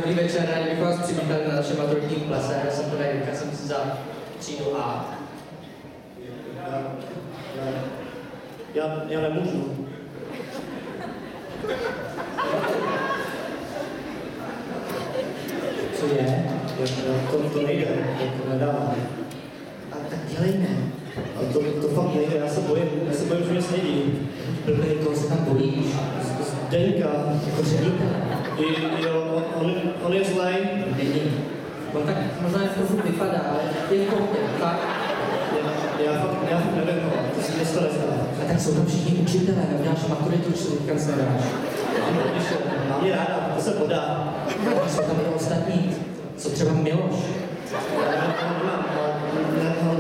Dobrý večer, rádi bych vás přivítali na našem maturitním plese. Já jsem tady Jirka, jsem si za třídu A. Já nemůžu. Co je? To nejde, to nedává. A tak dělej ne. A to fakt nejde, já se bojím, že mě snědí. Protože koho se tam bojíš? Zdeňka. Jako ředitele. Jo, on je zlej. Není. On tak možná jako furt vypadá, ale je koupě, fakt. Já fakt nevím, to si město nezdá. A tak jsou tam všichni učitelé, neuděláš maturitu, už se teďka se nedáš. Ano, když mám je ráda, to se podá. A jsou tam i ostatní. Co třeba Miloš?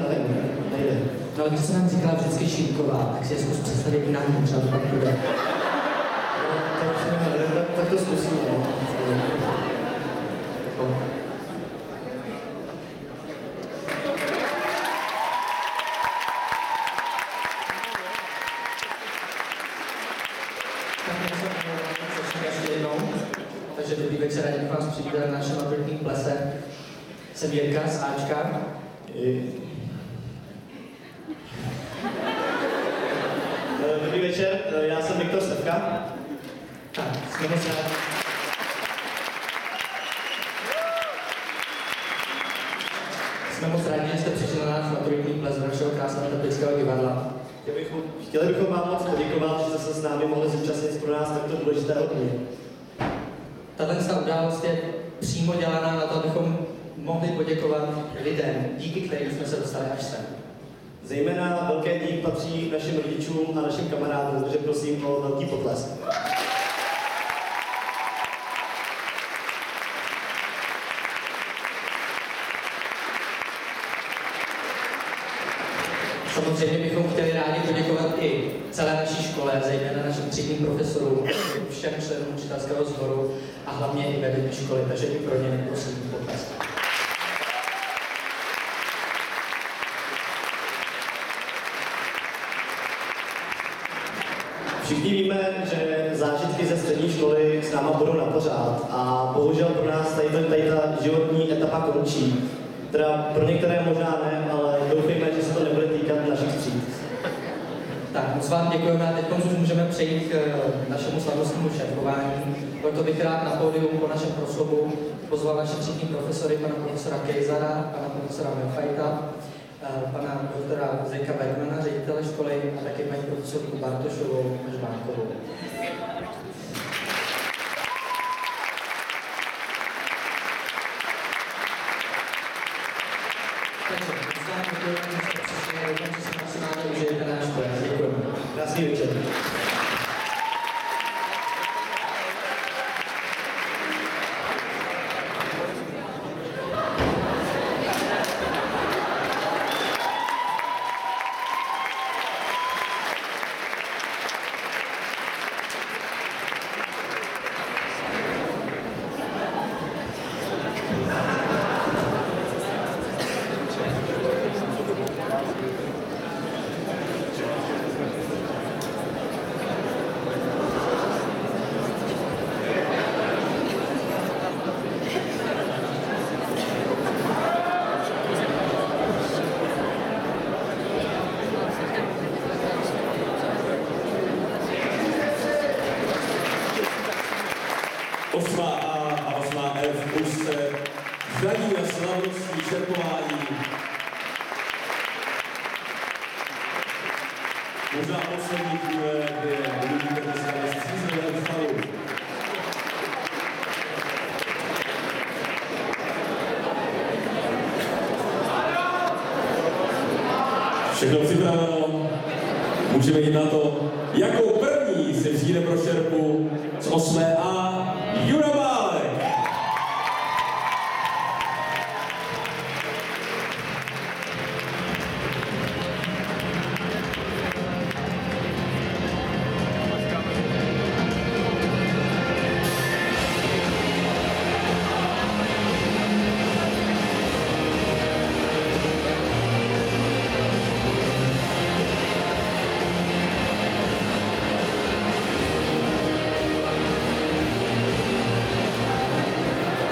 Nevím, nejde. No ale když se nám říkala vždycky Šímková, tak si je zkus představit na ní, třeba to pak bude. Tak to zkusíme. Takže dobrý večer, rádi bych vás přivítal na našem maturitním plese. Jsem Jirka z Ačka. Dobrý večer, já jsem Viktor Stevka. Tak, jsme moc rádi. Jsme moc rádi, že jste přišli na náš maturitní ples do našeho krásného Teplického divadla. Chtěli bychom vám moc poděkovat, že jste se s námi mohli zúčastnit pro nás takto důležitého dne. Tato událost je přímo dělaná na to, abychom mohli poděkovat lidem, díky kterým jsme se dostali až sem. Zejména velké dík patří našim rodičům a našim kamarádům, takže prosím o velký potlesk. Samozřejmě bychom chtěli rádi poděkovat i celé naší škole, zejména našim třídním profesorům, všem členům učitelského sboru a hlavně i vedení školy, takže i pro ně prosím potlesk. Všichni víme, že zážitky ze střední školy s náma budou na pořád a bohužel pro nás tady ta životní etapa končí. Teda pro některé možná ne, ale doufejme, že se to nebude týkat našich tříd. Tak moc vám děkujeme a teď už můžeme přejít k našemu slavnostnímu šéfování. Proto bych rád na pódium po našem proslovu pozval naše třídní profesory, pana profesora Kejzara, pana profesora Melfajta, pana doktora Zdenka Bergmana, ředitele školy a také paní profesorku Bartošovou a Žbánkovou. Takže, moc vám děkujeme, že jste přišli a doufám, že si maximálně užijete náš ples. Děkujeme. Krásný večer. Zdaní na slavnostní čerpování. Možná poslední chvíle, kdy uvidíte dneska střízeného stavu. Všechno připraveno, můžeme jít na to. Jako první si přijde pro šerpu z 8A Jura Válek.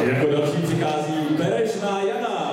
Jako další přichází Berešná Jana.